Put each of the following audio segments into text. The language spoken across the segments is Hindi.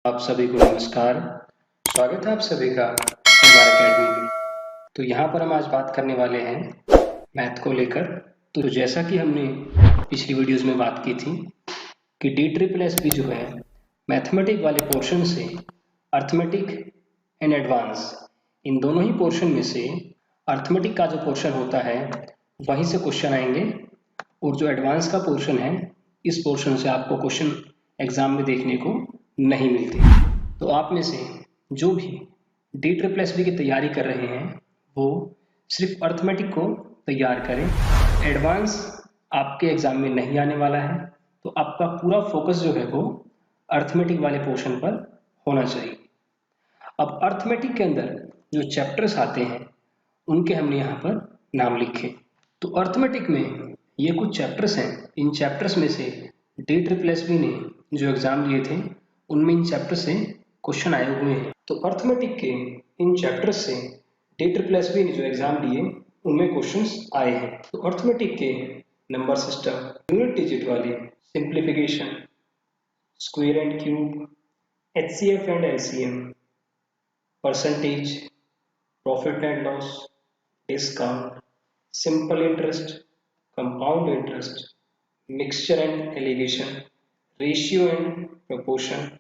आप सभी को नमस्कार। स्वागत है आप सभी का हमारे अकेडमी में। तो यहाँ पर हम आज बात करने वाले हैं मैथ को लेकर। तो जैसा कि हमने पिछली वीडियोस में बात की थी कि DSSS जो है मैथमेटिक वाले पोर्शन से अर्थमेटिक एंड एडवांस इन दोनों ही पोर्शन में से अर्थमेटिक का जो पोर्शन होता है वहीं से क्वेश्चन आएंगे, और जो एडवांस का पोर्शन है इस पोर्शन से आपको क्वेश्चन एग्जाम में देखने को नहीं मिलते। तो आप में से जो भी DSSS की तैयारी कर रहे हैं वो सिर्फ अर्थमेटिक को तैयार करें। एडवांस आपके एग्जाम में नहीं आने वाला है, तो आपका पूरा फोकस जो है वो अर्थमेटिक वाले पोर्शन पर होना चाहिए। अब अर्थमेटिक के अंदर जो चैप्टर्स आते हैं उनके हमने यहाँ पर नाम लिखे। तो अर्थमेटिक में ये कुछ चैप्टर्स हैं। इन चैप्टर्स में से DSSS ने जो एग्जाम लिए थे उनमें इन चैप्टर से क्वेश्चन आए हुए हैं। तो अर्थमेटिक के इन चैप्टर्स से DSSS ने जो एग्जाम लिए उनमें क्वेश्चंस आए हैं। तो अर्थमेटिक के नंबर सिस्टम, यूनिट डिजिट वाले, simplification, square and cube, HCF and LCM, percentage, profit and loss, discount, simple interest, compound interest, mixture and alligation, ratio and proportion,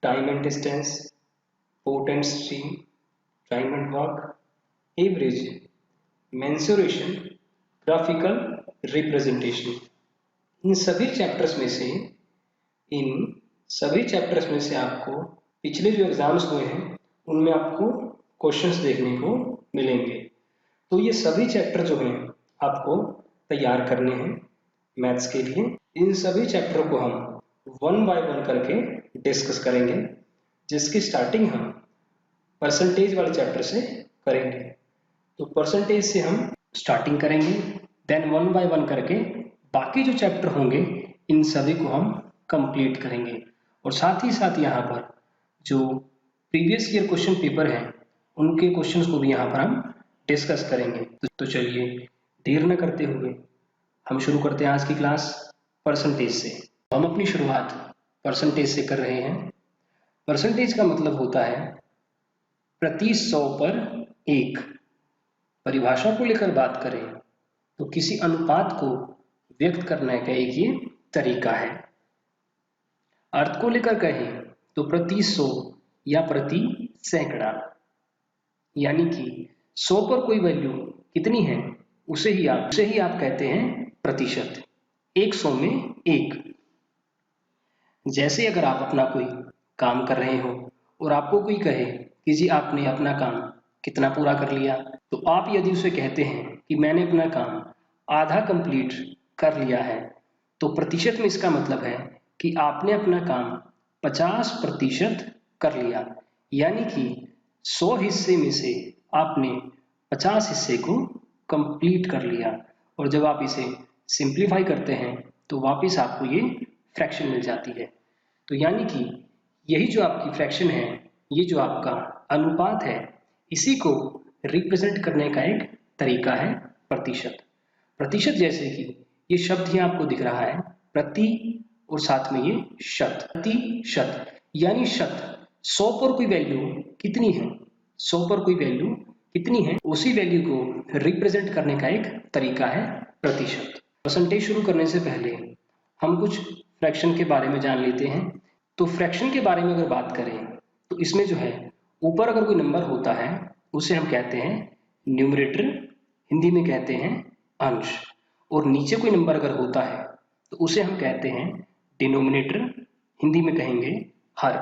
time and distance, boat and stream, time and work, average, mensuration, graphical representation. इन सभी चैप्टर्स में से आपको पिछले जो एग्जाम्स हुए हैं उनमें आपको क्वेश्चंस देखने को मिलेंगे। तो ये सभी चैप्टर जो हैं आपको तैयार करने हैं मैथ्स के लिए। इन सभी चैप्टर को हम वन बाय वन करके डिस्कस करेंगे, जिसकी स्टार्टिंग हम परसेंटेज वाले चैप्टर से करेंगे। तो परसेंटेज से हम स्टार्टिंग करेंगे, देन वन बाय वन करके बाकी जो चैप्टर होंगे इन सभी को हम कंप्लीट करेंगे। और साथ ही साथ यहाँ पर जो प्रीवियस ईयर क्वेश्चन पेपर हैं उनके क्वेश्चंस को भी यहाँ पर हम डिस्कस करेंगे। तो चलिए देर न करते हुए हम शुरू करते हैं आज की क्लास परसेंटेज से। तो हम अपनी शुरुआत परसेंटेज से कर रहे हैं। परसेंटेज का मतलब होता है प्रति 100 पर 1। परिभाषा को लेकर बात करें तो किसी अनुपात को व्यक्त करने का एक ये तरीका है। अर्थ को लेकर कहें तो प्रति 100 या प्रति सैकड़ा, यानी कि 100 पर कोई वैल्यू कितनी है उसे ही आप कहते हैं प्रतिशत। 100 में 1। जैसे अगर आप अपना कोई काम कर रहे हो और आपको कोई कहे कि जी आपने अपना काम कितना पूरा कर लिया, तो आप यदि उसे कहते हैं कि मैंने अपना काम आधा कंप्लीट कर लिया है, तो प्रतिशत में इसका मतलब है कि आपने अपना काम 50% कर लिया, यानी कि 100 हिस्से में से आपने 50 हिस्से को कंप्लीट कर लिया। और जब आप इसे सिंप्लीफाई करते हैं तो वापस आपको ये फ्रैक्शन मिल जाती है। तो यानी कि यही जो आपकी फ्रैक्शन है, ये जो आपका अनुपात है, इसी को रिप्रेजेंट करने का एक तरीका है प्रतिशत। प्रतिशत जैसे कि ये शब्द ही आपको दिख रहा है प्रति और साथ में ये शत, प्रतिशत यानी शत। 100 पर कोई वैल्यू कितनी है, 100 पर कोई वैल्यू कितनी है, उसी वैल्यू को रिप्रेजेंट करने का एक तरीका है प्रतिशत। परसेंटेज शुरू करने से पहले हम कुछ फ्रैक्शन के बारे में जान लेते हैं। तो फ्रैक्शन के बारे में अगर बात करें तो इसमें जो है ऊपर अगर कोई नंबर होता है उसे हम कहते हैं न्यूमरेटर, हिंदी में कहते हैं अंश, और नीचे कोई नंबर अगर होता है तो उसे हम कहते हैं डिनोमिनेटर, हिंदी में कहेंगे हर।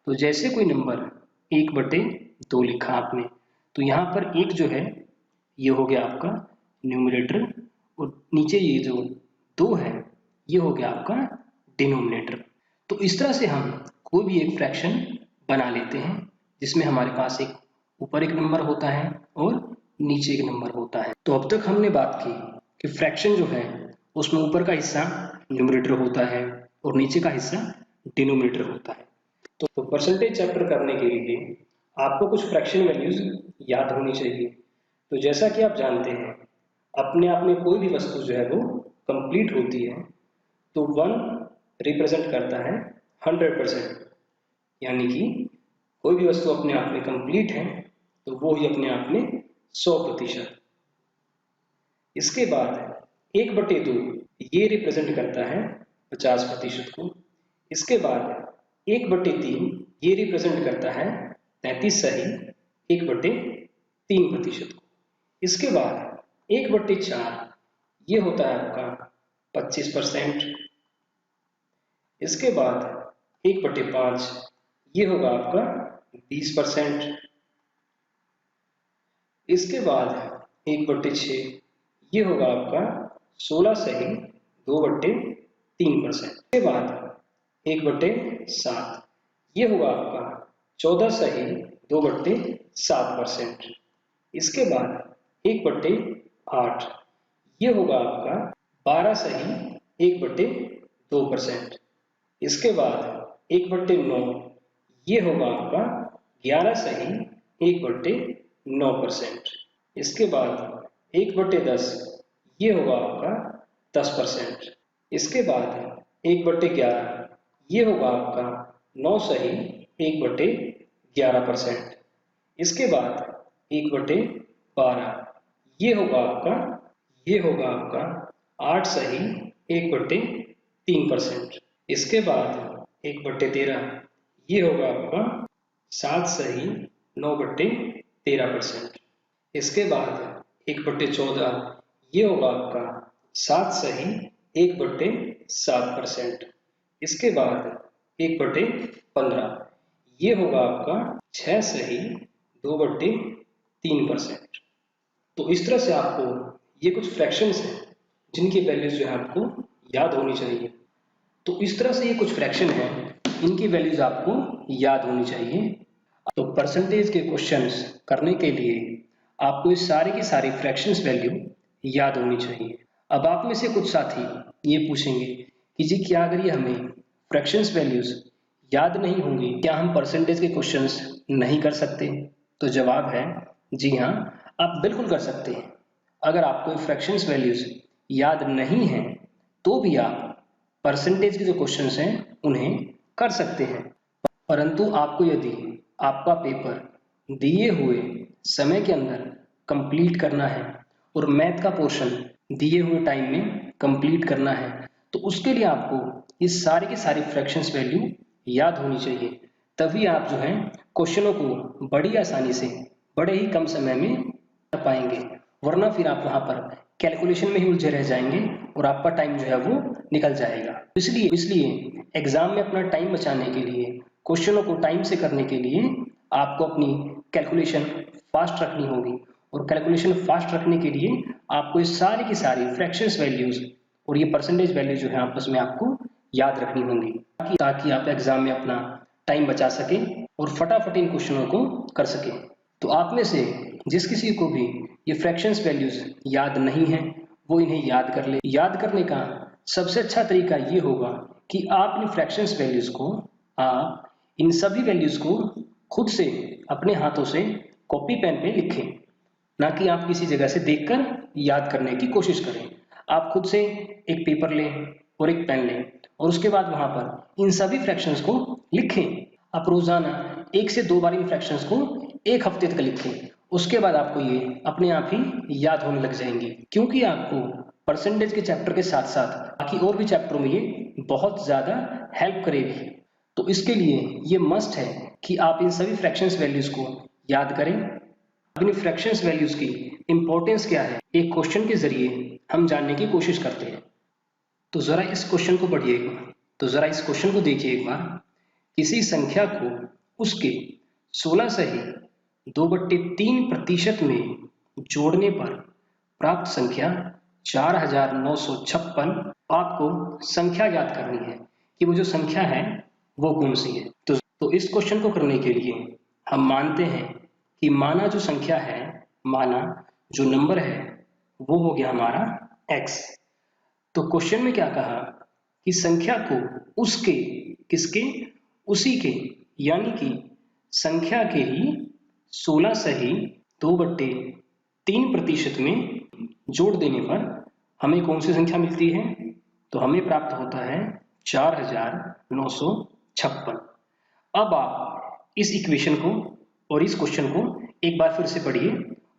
तो जैसे कोई नंबर 1/2 लिखा आपने, तो यहाँ पर 1 जो है ये हो गया आपका न्यूमरेटर, और नीचे ये जो 2 है ये हो गया आपका डिनोमिनेटर। तो इस तरह से हम कोई भी एक फ्रैक्शन बना लेते हैं जिसमें हमारे पास एक ऊपर एक नंबर होता है और नीचे एक नंबर होता है। तो अब तक हमने बात की कि फ्रैक्शन जो है उसमें ऊपर का हिस्सा न्यूमरेटर होता है और नीचे का हिस्सा डिनोमिनेटर होता है। तो परसेंटेज चैप्टर करने के लिए आपको कुछ फ्रैक्शन वैल्यूज याद होनी चाहिए। तो जैसा कि आप जानते हैं अपने आप में कोई भी वस्तु जो है वो कंप्लीट होती है तो 1 रिप्रेजेंट करता है 100%, यानी कि कोई भी वस्तु अपने आप में कंप्लीट है तो वो ही अपने आप में 100%। इसके बाद 1/2 ये रिप्रेजेंट करता है 50% को। इसके बाद 1/3 ये रिप्रेजेंट करता है 33 सही 1/3% को। इसके बाद 1/4 ये होता है आपका 25%। इसके बाद 1/5 ये होगा आपका 20%। इसके बाद 1/6 ये होगा आपका 16 सही 2/3%। इसके बाद 1/7 ये होगा आपका 14 सही 2/7%। इसके बाद 1/8 ये होगा आपका 12 सही 1/2%। इसके बाद 1/9 ये होगा आपका 11 सही 1/9%। इसके बाद 1/10 ये होगा आपका 10%। इसके बाद 1/11 ये होगा आपका 9 सही 1/11%। इसके बाद 1/12 ये होगा आपका 8 सही 1/3%। इसके बाद 1/13 ये होगा आपका 7 सही 9/13%। इसके बाद 1/14 ये होगा आपका 7 सही 1/7%। इसके बाद 1/15 ये होगा आपका 6 सही 2/3%। तो इस तरह से आपको ये कुछ फ्रैक्शंस हैं जिनकी वैल्यूज जो है आपको याद होनी चाहिए। तो इस तरह से ये कुछ फ्रैक्शन हैं, इनकी वैल्यूज आपको याद होनी चाहिए। तो परसेंटेज के क्वेश्चंस करने के लिए आपको इस सारी की सारी फ्रैक्शंस वैल्यू याद होनी चाहिए। अब आप में से कुछ साथी ये पूछेंगे कि जी क्या अगर ये हमें फ्रैक्शंस वैल्यूज याद नहीं होंगी, क्या हम परसेंटेज के क्वेश्चंस नहीं कर सकते? तो जवाब है जी हाँ, आप बिल्कुल कर सकते हैं। अगर आपको फ्रैक्शंस वैल्यूज याद नहीं है तो भी आप परसेंटेज के जो क्वेश्चंस हैं उन्हें कर सकते हैं। परंतु आपको यदि आपका पेपर दिए हुए समय के अंदर कंप्लीट करना है और मैथ का पोर्शन दिए हुए टाइम में कंप्लीट करना है तो उसके लिए आपको ये सारी की सारी फ्रैक्शंस वैल्यू याद होनी चाहिए। तभी आप जो है क्वेश्चनों को बड़ी आसानी से बड़े ही कम समय में कर पाएंगे, वरना फिर आप वहां पर कैलकुलेशन में ही उलझे रह जाएंगे और आपका टाइम जो है वो निकल जाएगा। इसलिए एग्जाम में अपना टाइम बचाने के लिए, क्वेश्चनों को टाइम से करने के लिए आपको अपनी कैलकुलेशन फास्ट रखनी होगी। और कैलकुलेशन फास्ट रखने के लिए आपको ये सारी की सारी फ्रैक्शंस वैल्यूज और ये परसेंटेज वैल्यूज जो है आपस में आपको याद रखनी होंगी ताकि आप एग्जाम में अपना टाइम बचा सकें और फटाफट इन क्वेश्चनों को कर सकें। तो आप में से जिस किसी को भी ये फ्रैक्शंस वैल्यूज याद नहीं है वो इन्हें याद कर ले। याद करने का सबसे अच्छा तरीका ये होगा कि आप इन फ्रैक्शंस वैल्यूज को, आप इन सभी वैल्यूज को खुद से अपने हाथों से कॉपी पेन पे लिखें, ना कि आप किसी जगह से देखकर याद करने की कोशिश करें। आप खुद से एक पेपर लें और एक पेन लें और उसके बाद वहां पर इन सभी फ्रैक्शंस को लिखें। आप रोजाना 1 से 2 बार इन फ्रैक्शंस को 1 हफ्ते तक लिखें। उसके बाद आपको ये अपने आप ही याद होने लग जाएंगे, क्योंकि आपको परसेंटेज के चैप्टर के साथ साथ बाकी और भी चैप्टरों में ये बहुत ज्यादा हेल्प करेगी। तो इसके लिए ये मस्ट है कि आप इन सभी फ्रैक्शंस वैल्यूज को याद करें। अब इन फ्रैक्शंस वैल्यूज की इंपॉर्टेंस क्या है, एक क्वेश्चन के जरिए हम जानने की कोशिश करते हैं। तो जरा इस क्वेश्चन को पढ़िए एक बार। तो जरा इस क्वेश्चन को देखिए एक बार। किसी संख्या को उसके 16 सही 2/3% में जोड़ने पर प्राप्त संख्या 4956। आपको संख्या ज्ञात करनी है कि वो जो संख्या है वो कौन सी है। तो इस क्वेश्चन को करने के लिए हम मानते हैं कि माना जो संख्या है, माना जो नंबर है वो हो गया हमारा x। तो क्वेश्चन में क्या कहा कि संख्या को उसके, किसके, उसी के, यानी कि संख्या के ही 16 सही 2/3% में जोड़ देने पर हमें कौन सी संख्या मिलती है? तो हमें प्राप्त होता है 4956। अब आप इस इक्वेशन को और इस क्वेश्चन को एक बार फिर से पढ़िए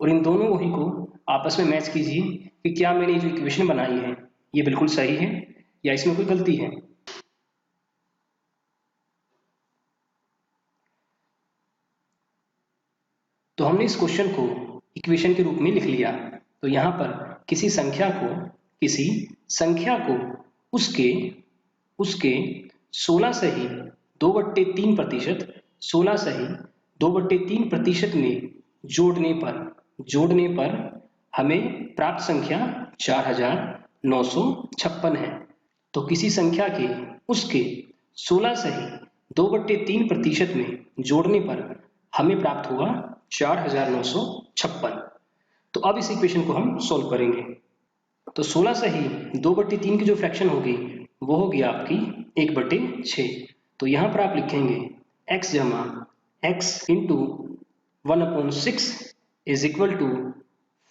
और इन दोनों वही को आपस में मैच कीजिए कि क्या मैंने जो इक्वेशन बनाई है ये बिल्कुल सही है या इसमें कोई गलती है। तो हमने इस क्वेश्चन को इक्वेशन के रूप में लिख लिया। तो यहाँ पर किसी संख्या को उसके उसके 16 सही 2/3 16 सही 2/3 में जोड़ने पर हमें प्राप्त संख्या 4956 है। तो किसी संख्या के उसके 16 सही 2/3 में जोड़ने पर हमें प्राप्त हुआ 4956। तो अब इस इक्वेशन को हम सोल्व करेंगे। तो 16 सही 2/3 की जो फ्रैक्शन होगी वो होगी आपकी 1/6। तो यहाँ पर आप लिखेंगे x जमा x into 1/6 is equal to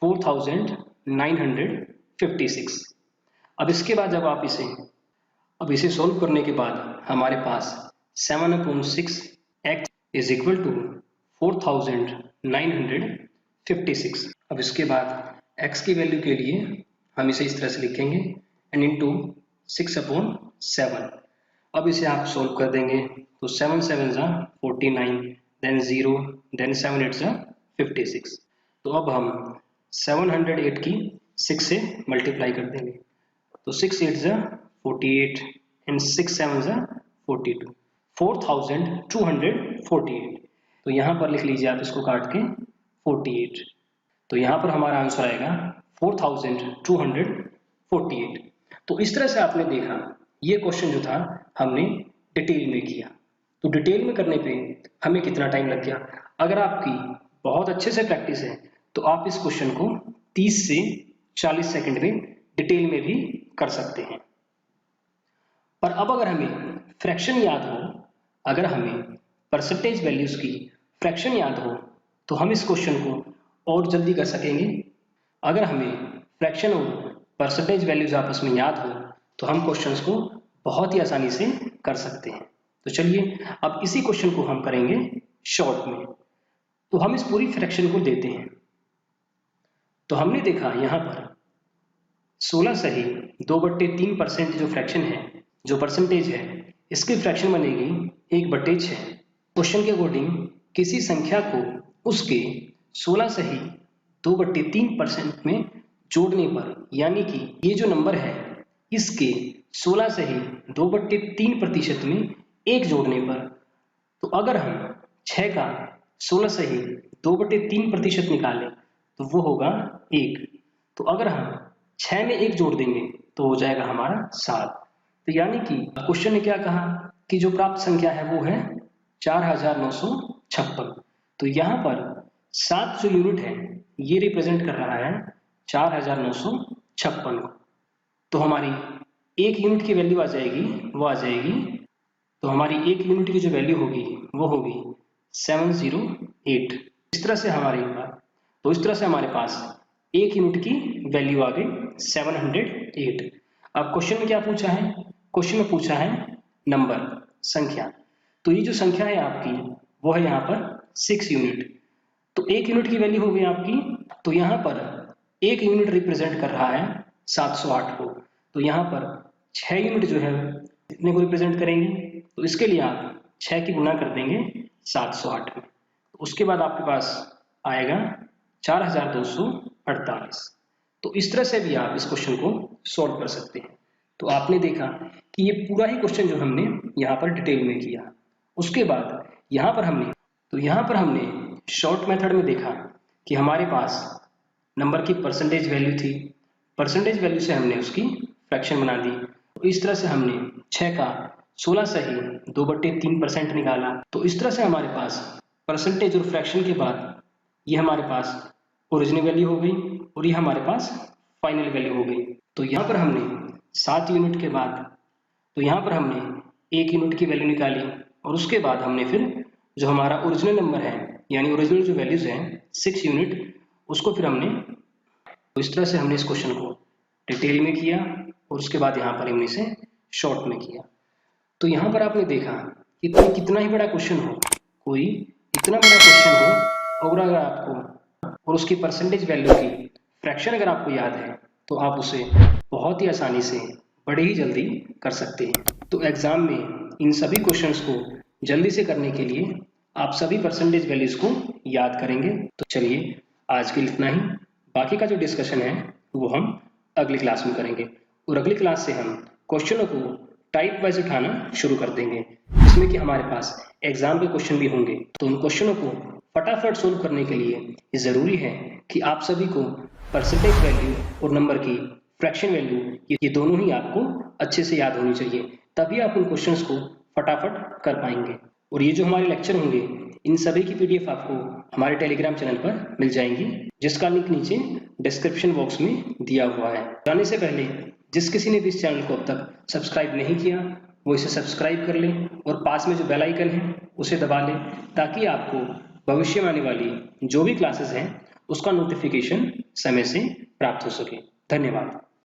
4956। अब इसके बाद अब इसे सोल्व करने के बाद हमारे पास 7/6 x इज इक्वल टू 4956। अब इसके बाद x की वैल्यू के लिए हम इसे इस तरह से लिखेंगे एंड इंटू 6/7। अब इसे आप सोल्व कर देंगे तो 7 7 49, देन 0, देन 7 8 56। तो अब हम 708 की 6 से मल्टीप्लाई कर देंगे। तो 6 8 48 एंड 6 7 42, 4248। तो यहाँ पर लिख लीजिए आप इसको काट के 48। तो यहाँ पर हमारा आंसर आएगा 4248। तो इस तरह से आपने देखा ये क्वेश्चन जो था हमने डिटेल में किया। तो डिटेल में करने पे हमें कितना टाइम लग गया। अगर आपकी बहुत अच्छे से प्रैक्टिस है तो आप इस क्वेश्चन को 30 से 40 सेकंड में डिटेल में भी कर सकते हैं। पर अब अगर हमें फ्रैक्शन याद हो, अगर हमें परसेंटेज वैल्यूज की फ्रैक्शन याद हो तो हम इस क्वेश्चन को और जल्दी कर सकेंगे। अगर हमें फ्रैक्शन और परसेंटेज वैल्यूज आपस में याद हो तो हम क्वेश्चंस को बहुत ही आसानी से कर सकते हैं। तो चलिए अब इसी क्वेश्चन को हम करेंगे शॉर्ट में। तो हम इस पूरी फ्रैक्शन को देते हैं। तो हमने देखा यहाँ पर 16 सही 2/3% जो फ्रैक्शन है, जो परसेंटेज है, इसकी फ्रैक्शन बनेगी 1/6। क्वेश्चन के अकॉर्डिंग किसी संख्या को उसके 16 सही 2/3% में जोड़ने पर, यानी कि ये जो नंबर है इसके 16 सही 2/3% में 1 जोड़ने पर, तो अगर हम 6 का 16 सही 2/3% निकालें तो वो होगा 1। तो अगर हम 6 में 1 जोड़ देंगे तो हो जाएगा हमारा 7। तो यानी कि क्वेश्चन ने क्या कहा कि जो प्राप्त संख्या है वो है 4956। तो यहाँ पर 7 जो यूनिट है ये रिप्रेजेंट कर रहा है 4956 को। तो हमारी एक यूनिट की वैल्यू आ जाएगी तो हमारी एक यूनिट की जो वैल्यू होगी वो होगी 708। इस तरह से हमारे पास एक यूनिट की वैल्यू आ गई 708। अब क्वेश्चन में क्या पूछा है? क्वेश्चन में पूछा है नंबर, संख्या। तो ये जो संख्या है आपकी वो है यहाँ पर 6 यूनिट। तो एक यूनिट की वैल्यू हो गई आपकी, तो यहाँ पर एक यूनिट रिप्रेजेंट कर रहा है 708 को। तो यहाँ पर 6 यूनिट जो है इतने को रिप्रेजेंट करेंगे। तो इसके लिए आप 6 की गुना कर देंगे 708 में। तो उसके बाद आपके पास आएगा 4248। तो इस तरह से भी आप इस क्वेश्चन को सॉल्व कर सकते हैं। तो आपने देखा कि ये पूरा ही क्वेश्चन जो हमने यहाँ पर डिटेल में किया। उसके बाद यहाँ पर हमने शॉर्ट मेथड में देखा कि हमारे पास नंबर की परसेंटेज वैल्यू थी। परसेंटेज वैल्यू से हमने उसकी फ्रैक्शन बना दी। तो इस तरह से हमने 6 का 16 सही 2/3% निकाला। तो इस तरह से हमारे पास परसेंटेज और फ्रैक्शन के बाद ये हमारे पास ओरिजिनल वैल्यू हो गई और ये हमारे पास फाइनल वैल्यू हो गई। तो यहाँ पर हमने 7 यूनिट के बाद, तो यहाँ पर हमने 1 यूनिट की वैल्यू निकाली और उसके बाद हमने फिर जो हमारा ओरिजिनल नंबर है, यानी ओरिजिनल जो वैल्यूज हैं 6 यूनिट, उसको फिर हमने, तो इस तरह से हमने इस क्वेश्चन को डिटेल में किया और उसके बाद यहाँ पर हमने इसे शॉर्ट में किया। तो यहाँ पर आपने देखा कि कोई कितना ही बड़ा क्वेश्चन हो, कोई इतना बड़ा क्वेश्चन हो और अगर आपको और उसकी परसेंटेज वैल्यू की फ्रैक्शन अगर आपको याद है तो आप उसे बहुत ही आसानी से बड़े ही जल्दी कर सकते हैं। तो एग्जाम में इन सभी क्वेश्चंस को जल्दी से करने के लिए आप सभी परसेंटेज वैल्यूज को याद करेंगे। तो चलिए आज के लिए इतना ही, बाकी का जो डिस्कशन है वो हम अगली क्लास में करेंगे और अगली क्लास से हम क्वेश्चनों को टाइप वाइज उठाना शुरू कर देंगे, जिसमें कि हमारे पास एग्जाम के क्वेश्चन भी होंगे। तो उन क्वेश्चनों को फटाफट सोल्व करने के लिए ये ज़रूरी है कि आप सभी को परसेंटेज वैल्यू और नंबर की फ्रैक्शन वैल्यू ये दोनों ही आपको अच्छे से याद होनी चाहिए, तभी आप उन क्वेश्चंस को फटाफट कर पाएंगे। और ये जो हमारे लेक्चर होंगे इन सभी की पीडीएफ आपको हमारे टेलीग्राम चैनल पर मिल जाएंगी, जिसका लिंक नीचे डिस्क्रिप्शन बॉक्स में दिया हुआ है। जाने से पहले जिस किसी ने भी इस चैनल को अब तक सब्सक्राइब नहीं किया वो इसे सब्सक्राइब कर लें और पास में जो बेल आइकन है उसे दबा लें, ताकि आपको भविष्य में आने वाली जो भी क्लासेस हैं उसका नोटिफिकेशन समय से प्राप्त हो सके। धन्यवाद।